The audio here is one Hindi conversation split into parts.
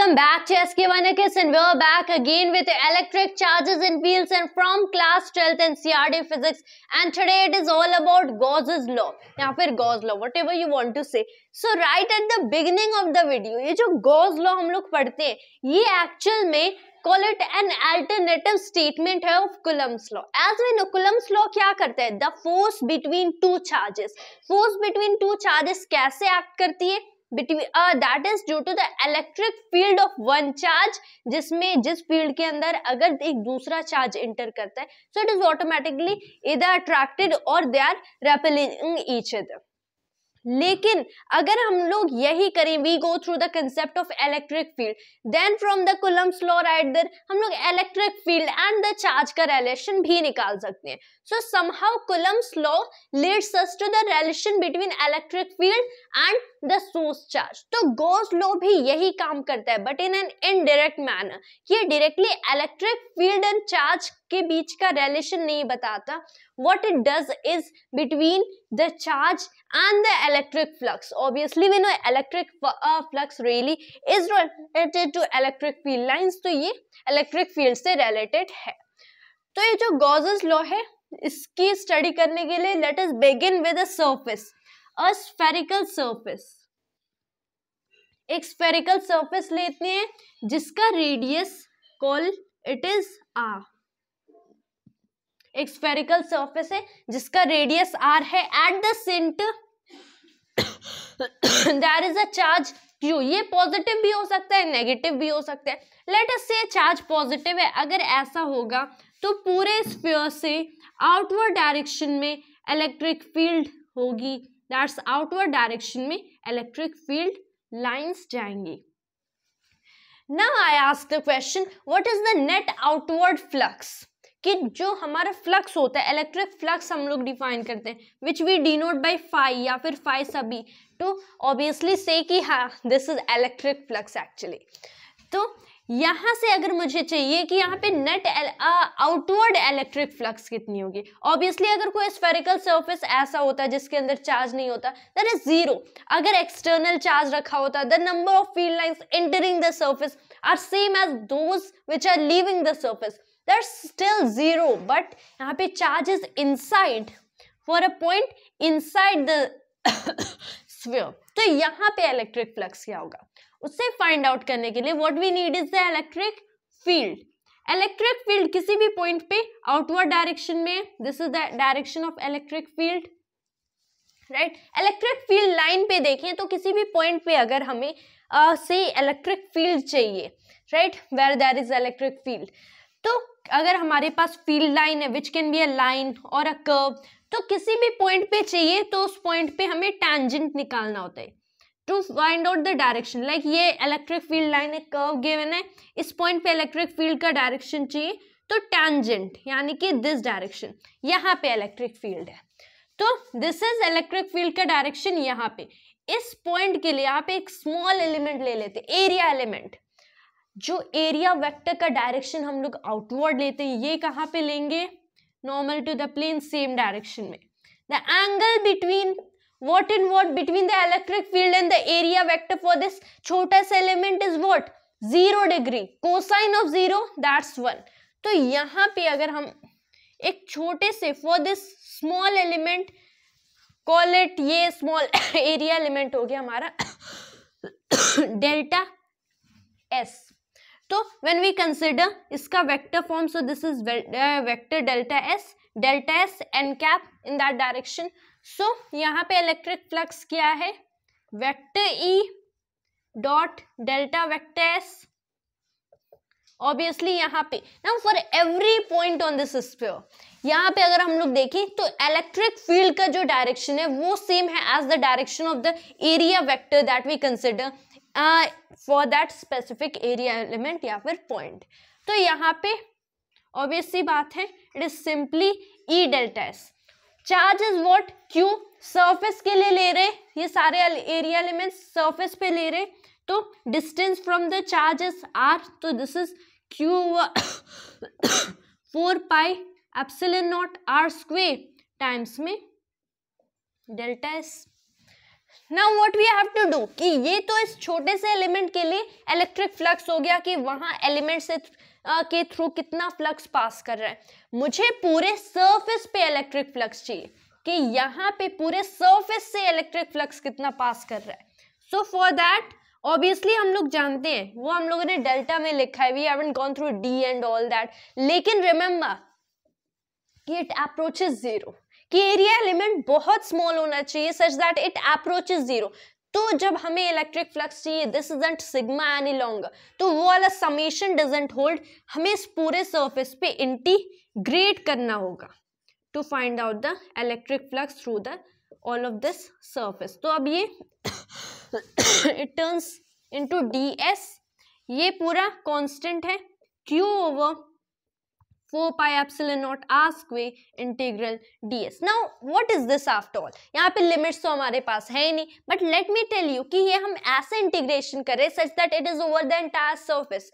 Welcome back to SK1KS and we're back again with electric charges and fields and from class 12th NCERT physics, and today it is all about Gauss's law या फिर Gauss law, whatever you want to say. So right at the beginning of the video ये जो Gauss law हम लोग पढ़ते हैं ये actual में call it an alternative statement है of Coulomb's law. As we know Coulomb's law क्या करता है, the force between two charges कैसे act करती है between that is due to the electric field of one charge, जिस फील्ड के अंदर अगर एक दूसरा चार्ज इंटर करता है so it is automatically either attracted or they are repelling each other. लेकिन अगर हम लोग यही करें we go through the concept of electric field, then from the Coulomb's law right there हम लोग electric field and the charge का relation भी निकाल सकते हैं. So somehow Coulomb's law leads us to the relation between electric field and the source charge. तो Gauss law भी यही काम करता है but in an indirect manner. ये directly electric field and charge के बीच का relation नहीं बताता. What it does is between the charge and the electric flux. Obviously we know electric flux really is related to electric field lines, तो ये electric field से related है. तो ये जो Gauss's law है इसकी स्टडी करने के लिए let us begin with a surface, a spherical surface. एक spherical surface लेते हैं जिसका radius call it is r. एक स्फेरिकल सरफेस है जिसका रेडियस r है. At the centre there is a charge q. ये पॉजिटिव भी हो सकता है नेगेटिव भी हो सकता है. लेट अस से चार्ज पॉजिटिव है. अगर ऐसा होगा तो पूरे स्फीयर से आउटवर्ड डायरेक्शन में इलेक्ट्रिक फील्ड होगी. दैट्स आउटवर्ड डायरेक्शन में इलेक्ट्रिक फील्ड लाइंस जाएंगी. Now I ask the question what is the net outward flux. कि जो हमारा फ्लक्स होता है इलेक्ट्रिक फ्लक्स हम लोग डिफाइन करते हैं which we denote by phi या फिर फाई सभी टू ऑब्वियसली से कि हाँ this is electric flux actually. तो यहाँ से अगर मुझे चाहिए कि यहाँ पे नेट आउटवर्ड इलेक्ट्रिक फ्लक्स कितनी होगी. ऑब्वियसली अगर कोई स्फेरिकल सरफेस ऐसा होता है जिसके अंदर चार्ज नहीं होता दैट इज जीरो. अगर एक्सटर्नल चार्ज रखा होता the number of field lines entering the surface are same as those which are leaving the surface. That's still zero, but यहाँ पे charge is inside for a point inside the sphere. तो यहाँ पे electric flux क्या होगा उससे find out करने के लिए what we need is the electric field. Electric field किसी भी point पे outward direction में this is the direction of electric field, right? Electric field line पे देखें तो किसी भी point पे अगर हमें say electric field चाहिए, right? Where there is electric field, तो अगर हमारे पास फील्ड लाइन है which can be a line और अ कर्व, तो किसी भी पॉइंट पे चाहिए तो उस पॉइंट पे हमें टैंजेंट निकालना होता है to find out the direction. Like ये इलेक्ट्रिक फील्ड लाइन एक कर्व गिवन है, इस पॉइंट पे इलेक्ट्रिक फील्ड का डायरेक्शन चाहिए तो टैंजेंट यानी कि दिस डायरेक्शन यहाँ पे इलेक्ट्रिक फील्ड है तो दिस इज इलेक्ट्रिक फील्ड का डायरेक्शन. यहाँ पे इस पॉइंट के लिए यहाँ पे एक स्मॉल एलिमेंट ले लेते एरिया एलिमेंट. जो एरिया वेक्टर का डायरेक्शन हम लोग आउटवर्ड लेते हैं ये कहाँ पे लेंगे normal to the plane same direction में. The angle between what and what between the electric field and the area vector for this छोटा सा element is what 0 degree. Cosine of 0 that's 1. तो यहाँ पे अगर हम एक छोटे से for this small element call it ये स्मॉल एरिया एलिमेंट हो गया हमारा डेल्टा एस. तो when we consider इसका vector form so this is vector delta S n cap in that direction. so यहाँ पे इलेक्ट्रिक फ्लक्स क्या है vector E dot delta vector S. Obviously यहाँ पे now for every point on this sphere यहाँ पे अगर हम लोग देखें तो इलेक्ट्रिक फील्ड का जो डायरेक्शन है वो सेम है as the direction of the area vector that we consider for that specific area element या फिर पॉइंट. तो यहाँ पे ऑब्वियस सी बात है it is simply E delta S. Charge is what Q. Surface के लिए ले रहे ये सारे एरिया एलिमेंट्स सरफेस पे ले रहे तो distance from the charge is R. तो this is Q 4 pi epsilon naught R square times में delta S. Now what we have to do कि ये तो इस छोटे से एलिमेंट के लिए इलेक्ट्रिक फ्लक्स हो गया कि वहां एलिमेंट से के थ्रू कितना फ्लक्स पास कर रहा है। मुझे पूरे सरफेस पे इलेक्ट्रिक फ्लक्स चाहिए कि यहाँ पे पूरे सरफेस से इलेक्ट्रिक फ्लक्स कितना पास कर रहा है। सो फॉर दैट ऑब्वियसली हम लोग जानते हैं, वो हम लोगों ने डेल्टा में लिखा है, we haven't gone through the and all that, लेकिन रिमेंबर कि इट अप्रोचेस जीरो, कि एरिया एलिमेंट बहुत स्मॉल होना चाहिए such that it approaches zero. तो जब हमें इलेक्ट्रिक फ्लक्स चाहिए, this isn't sigma any longer, तो वो वाला समेशन डजंट होल्ड, हमें इस पूरे सरफेस पे इंटीग्रेट करना होगा to find out the electric flux through the all of this surface. तो अब ये इट टर्न्स इनटू ds, ये पूरा कांस्टेंट है q over 4 pi epsilon naught r square integral ds. Now what is this after all? यहाँ पे लिमिट्स तो हमारे पास है ही नहीं, but let me tell you कि ये हम ऐसे इंटीग्रेशन करें such that it is over the entire surface.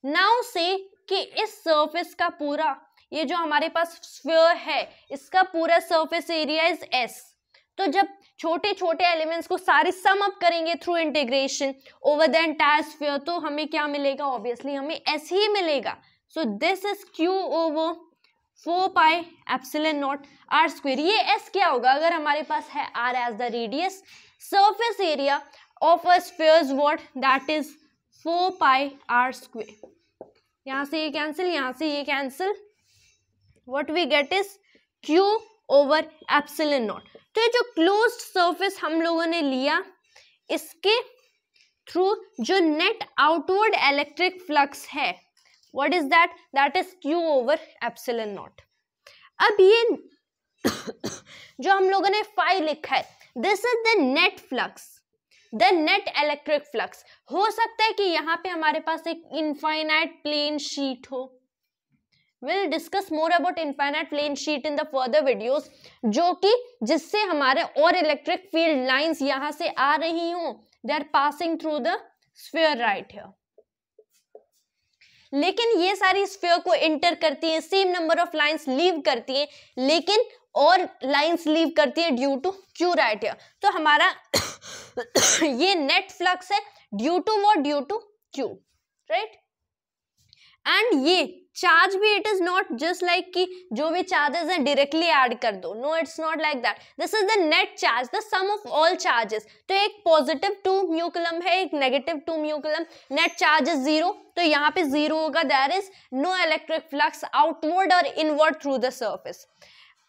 Now say कि इस सरफेस का पूरा ये जो हमारे पास स्फीयर है इसका पूरा सरफेस एरिया इज s। तो जब छोटे छोटे एलिमेंट्स को सारे सम अप करेंगे through integration over the entire sphere, तो हमें क्या मिलेगा? ऑब्वियसली हमें s ही मिलेगा। So this is q over 4 pi epsilon naught r square। ये s क्या होगा? अगर हमारे पास है r as the radius, surface area of a sphere is what? That is 4 pi r square। यहाँ से ये कैंसिल, यहाँ से ये cancel, what we get is q over epsilon naught। तो ये जो closed surface हम लोगों ने लिया, इसके थ्रू जो नेट आउटवर्ड इलेक्ट्रिक फ्लक्स है, what is that? That is q over epsilon naught। अब ये जो हम लोगों ने phi लिखा है, this is the net flux, the net electric flux। हो सकता है कि यहाँ पे हमारे पास एक infinite plane sheet हो, we'll discuss more about infinite plane sheet in the further videos, जो कि जिससे हमारे और electric field lines यहाँ से आ रही हो, they are passing through the sphere right here। लेकिन ये सारी स्फीयर को इंटर करती है, same number of lines leave करती है, लेकिन और लाइंस लीव करती है due to q right here. तो हमारा ये नेट फ्लक्स है due to what? Due to q, right. And ये चार्ज भी it is not just like कि जो भी चार्जेस हैं डायरेक्टली ऐड कर दो, no it's not like that. This is the net charge, the sum of all charges. तो एक पॉजिटिव 2 म्यू कूलम है, एक negative 2 mu coulomb, net charge is 0, तो यहाँ पे 0 होगा, there is no electric flux outward और इनवर्ड थ्रू द सरफेस।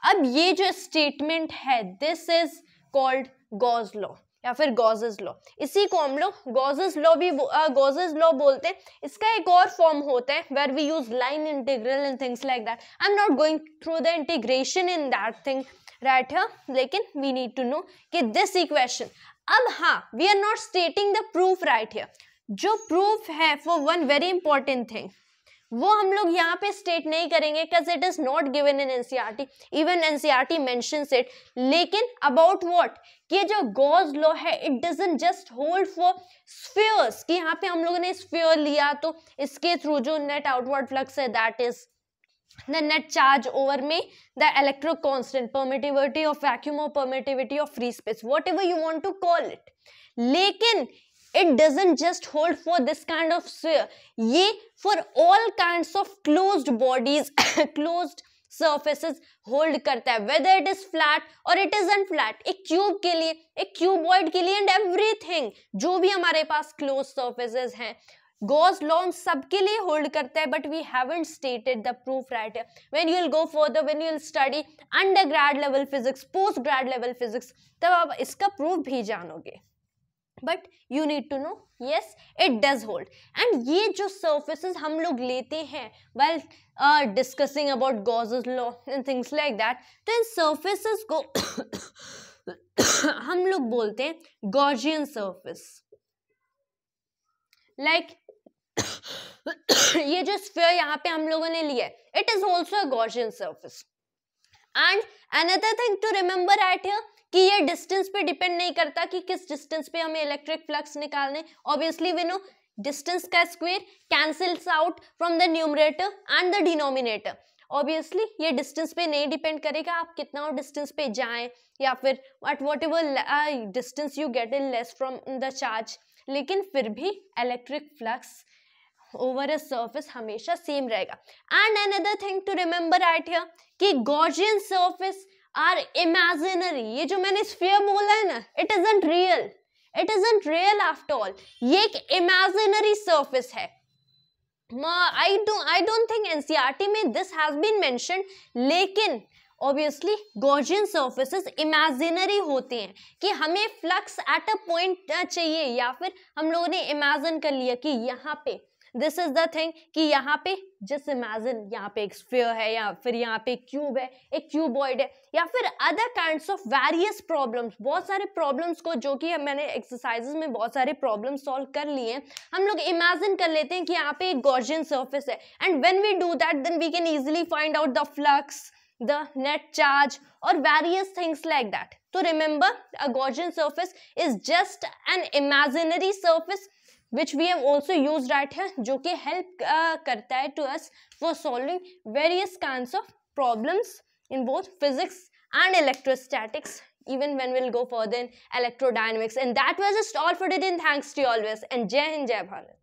अब ये जो स्टेटमेंट है, this is called Gauss law या फिर गॉसेस लॉ। इसी को हम लोग गॉसेस लॉ भी गॉसेस लॉ बोलते हैं। इसका एक और फॉर्म होता है where we use line integral and things like that. I am not going through the integration in that thing right here, लेकिन वी नीड टू नो कि दिस इक्वेशन। अब हाँ, we are not stating the proof right here. जो प्रूफ है for one very important thing, वो हम लोग यहाँ पे स्टेट नहीं करेंगे because it is not given in NCERT, even NCERT mentions it. लेकिन अबाउट व्हाट, कि जो गॉस लॉ है it doesn't just hold for spheres, कि यहाँ पे हम लोगों ने स्फीयर लिया तो इसके थ्रू जो नेट आउटवर्ड फ्लक्स है that is the net charge over में the electric constant, permittivity of vacuum or permittivity of free space, whatever you want to call it। लेकिन it doesn't just hold for this kind of sphere, ये for all kinds of closed bodies closed surfaces hold करता है, whether it is flat or it isn't flat। एक क्यूब के लिए, एक क्यूबॉइड के लिए, and everything जो भी हमारे पास closed surfaces हैं, गॉस लॉ सबके लिए होल्ड करता है, but we haven't stated the proof right है। When you will go further, when you will study under grade level physics, post grade level physics, तब आप इसका प्रूफ भी जानोगे। But you need to know yes it does hold. And ये जो सर्फेसेस हम लोग लेते हैं well discussing about Gauss's law and things like that, तो इन सर्फेसेस को हम लोग बोलते हैं गॉसियन सर्फेस। लाइक ये जो स्फीयर यहाँ पे हम लोगों ने लिया है, it is also a Gaussian surface. And another thing to remember right here, कि ये डिस्टेंस पे डिपेंड नहीं करता कि किस डिस्टेंस पे हमें इलेक्ट्रिक फ्लक्स निकालने। ऑब्वियसली वी नो डिस्टेंस का square cancels out from the numerator and the denominator. Obviously ये डिस्टेंस पे नहीं डिपेंड करेगा, आप कितना डिस्टेंस पे जाएं या फिर at whatever distance you get in less from the charge, लेकिन फिर भी electric flux over a surface हमेशा सेम रहेगा. And another thing to remember right here कि गॉसियन सरफेस आर इमेजिनरी. ये जो मैंने स्फीयर बोला है ना, it isn't real, it isn't real after all. ये एक इमेजिनरी सरफेस है. I don't think NCERT में this has been mentioned, लेकिन ऑब्वियसली गॉसियन सर्फेसेस इमेजिनरी होते हैं कि हमें फ्लक्स एट अ पॉइंट चाहिए, या फिर हम लोगों ने इमेजिन कर लिया कि यहाँ पे दिस इज द थिंग कि यहाँ पे जस्ट इमेजिन यहाँ पे एक स्फीयर है, या फिर यहाँ पे क्यूब है, एक क्यूबॉइड है, या फिर other kinds of various problems, बहुत सारे प्रॉब्लम्स को जो कि मैंने एक्सरसाइजेस में बहुत सारे प्रॉब्लम सॉल्व कर लिए हैं, हम लोग इमेजिन कर लेते हैं कि यहाँ पे एक गॉसियन सर्फेस है. And when we do that then we can easily find out the flux, the net charge or various things like that. So remember, a Gaussian surface is just an imaginary surface which we have also used right here, जो कि help करता है to us for solving various kinds of problems in both physics and electrostatics, even when we'll go further in electrodynamics. And that was just all for today, and thanks to you always, and Jai Hind, Jai Bharat.